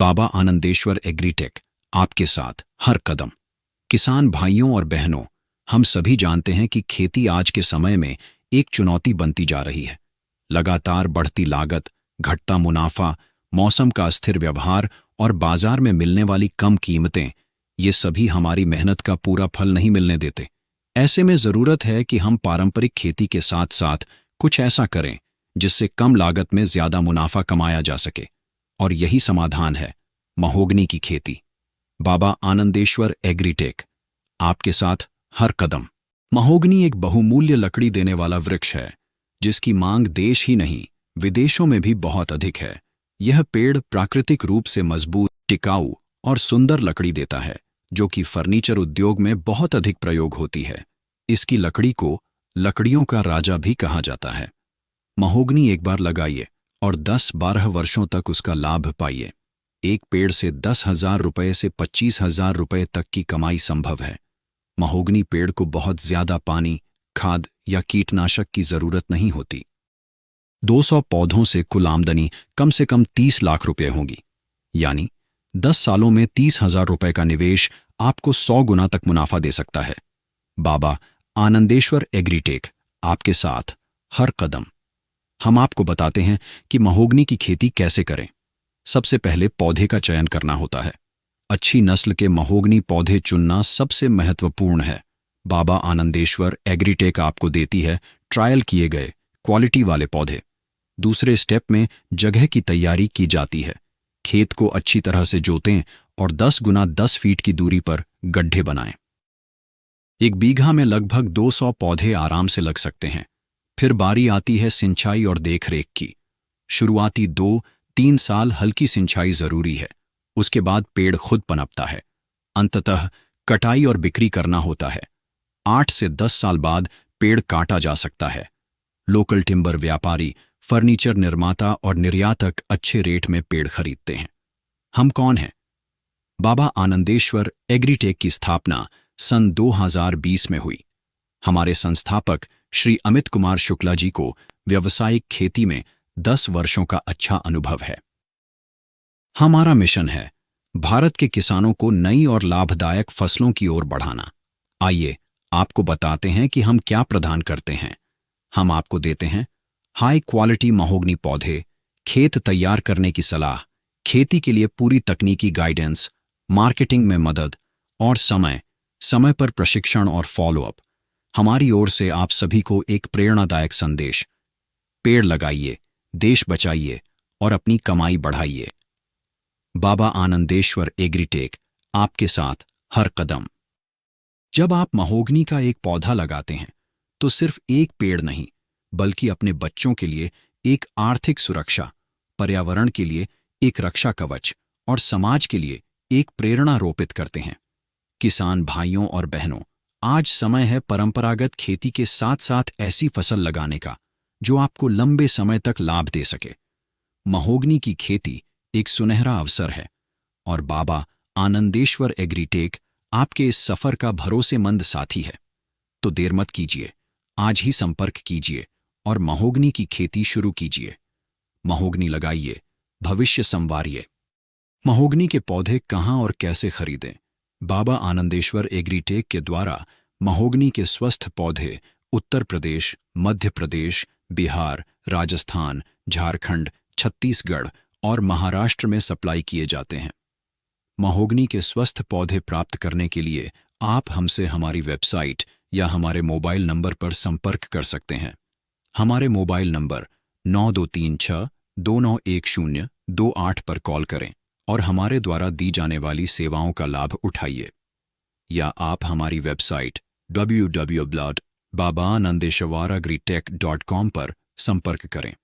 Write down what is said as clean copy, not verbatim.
बाबा Anandeshwar agritech आपके साथ हर कदम। किसान भाइयों और बहनों, हम सभी जानते हैं कि खेती आज के समय में एक चुनौती बनती जा रही है। लगातार बढ़ती लागत, घटता मुनाफा, मौसम का अस्थिर व्यवहार और बाजार में मिलने वाली कम कीमतें, ये सभी हमारी मेहनत का पूरा फल नहीं मिलने देते। ऐसे में जरूरत है कि हम पारंपरिक खेती के साथ साथ कुछ ऐसा करें जिससे कम लागत में ज्यादा मुनाफा कमाया जा सके। और यही समाधान है, महोगनी की खेती। बाबा आनंदेश्वर एग्रीटेक आपके साथ हर कदम। महोगनी एक बहुमूल्य लकड़ी देने वाला वृक्ष है जिसकी मांग देश ही नहीं विदेशों में भी बहुत अधिक है। यह पेड़ प्राकृतिक रूप से मजबूत, टिकाऊ और सुंदर लकड़ी देता है जो कि फर्नीचर उद्योग में बहुत अधिक प्रयोग होती है। इसकी लकड़ी को लकड़ियों का राजा भी कहा जाता है। महोगनी एक बार लगाइए और 10-12 वर्षों तक उसका लाभ पाइए। एक पेड़ से 10,000 रुपये से 25,000 रुपये तक की कमाई संभव है। महोगनी पेड़ को बहुत ज्यादा पानी, खाद या कीटनाशक की जरूरत नहीं होती। 200 पौधों से कुल आमदनी कम से कम 30 लाख रुपये होगी। यानी 10 सालों में 30,000 रुपये का निवेश आपको 100 गुना तक मुनाफा दे सकता है। बाबा आनंदेश्वर एग्रीटेक आपके साथ हर कदम। हम आपको बताते हैं कि महोगनी की खेती कैसे करें। सबसे पहले पौधे का चयन करना होता है। अच्छी नस्ल के महोगनी पौधे चुनना सबसे महत्वपूर्ण है। बाबा आनंदेश्वर एग्रीटेक आपको देती है ट्रायल किए गए क्वालिटी वाले पौधे। दूसरे स्टेप में जगह की तैयारी की जाती है। खेत को अच्छी तरह से जोतें और 10 गुना 10 फीट की दूरी पर गड्ढे बनाएं। एक बीघा में लगभग 200 पौधे आराम से लग सकते हैं। फिर बारी आती है सिंचाई और देखरेख की। शुरुआती 2-3 साल हल्की सिंचाई जरूरी है। उसके बाद पेड़ खुद पनपता है। अंततः कटाई और बिक्री करना होता है। 8 से 10 साल बाद पेड़ काटा जा सकता है। लोकल टिम्बर व्यापारी, फर्नीचर निर्माता और निर्यातक अच्छे रेट में पेड़ खरीदते हैं। हम कौन हैं? बाबा आनंदेश्वर एग्रीटेक की स्थापना सन 2020 में हुई। हमारे संस्थापक श्री अमित कुमार शुक्ला जी को व्यावसायिक खेती में 10 वर्षों का अच्छा अनुभव है। हमारा मिशन है भारत के किसानों को नई और लाभदायक फसलों की ओर बढ़ाना। आइए आपको बताते हैं कि हम क्या प्रदान करते हैं। हम आपको देते हैं हाई क्वालिटी महोगनी पौधे, खेत तैयार करने की सलाह, खेती के लिए पूरी तकनीकी गाइडेंस, मार्केटिंग में मदद और समय समय पर प्रशिक्षण और फॉलोअप। हमारी ओर से आप सभी को एक प्रेरणादायक संदेश, पेड़ लगाइए, देश बचाइए और अपनी कमाई बढ़ाइए। बाबा आनंदेश्वर एग्रीटेक आपके साथ हर कदम। जब आप महोगनी का एक पौधा लगाते हैं तो सिर्फ एक पेड़ नहीं बल्कि अपने बच्चों के लिए एक आर्थिक सुरक्षा, पर्यावरण के लिए एक रक्षा कवच और समाज के लिए एक प्रेरणा रोपित करते हैं। किसान भाइयों और बहनों, आज समय है परंपरागत खेती के साथ साथ ऐसी फसल लगाने का जो आपको लंबे समय तक लाभ दे सके। महोगनी की खेती एक सुनहरा अवसर है और बाबा आनंदेश्वर एग्रीटेक आपके इस सफर का भरोसेमंद साथी है। तो देर मत कीजिए, आज ही संपर्क कीजिए और महोगनी की खेती शुरू कीजिए। महोगनी लगाइए, भविष्य संवारिए। महोगनी के पौधे कहाँ और कैसे खरीदें? बाबा आनंदेश्वर एग्रीटेक के द्वारा महोगनी के स्वस्थ पौधे उत्तर प्रदेश, मध्य प्रदेश, बिहार, राजस्थान, झारखंड, छत्तीसगढ़ और महाराष्ट्र में सप्लाई किए जाते हैं। महोगनी के स्वस्थ पौधे प्राप्त करने के लिए आप हमसे हमारी वेबसाइट या हमारे मोबाइल नंबर पर संपर्क कर सकते हैं। हमारे मोबाइल नंबर 9236291028 पर कॉल करें और हमारे द्वारा दी जाने वाली सेवाओं का लाभ उठाइए। या आप हमारी वेबसाइट www.babaanandeshwaragritech.com पर संपर्क करें।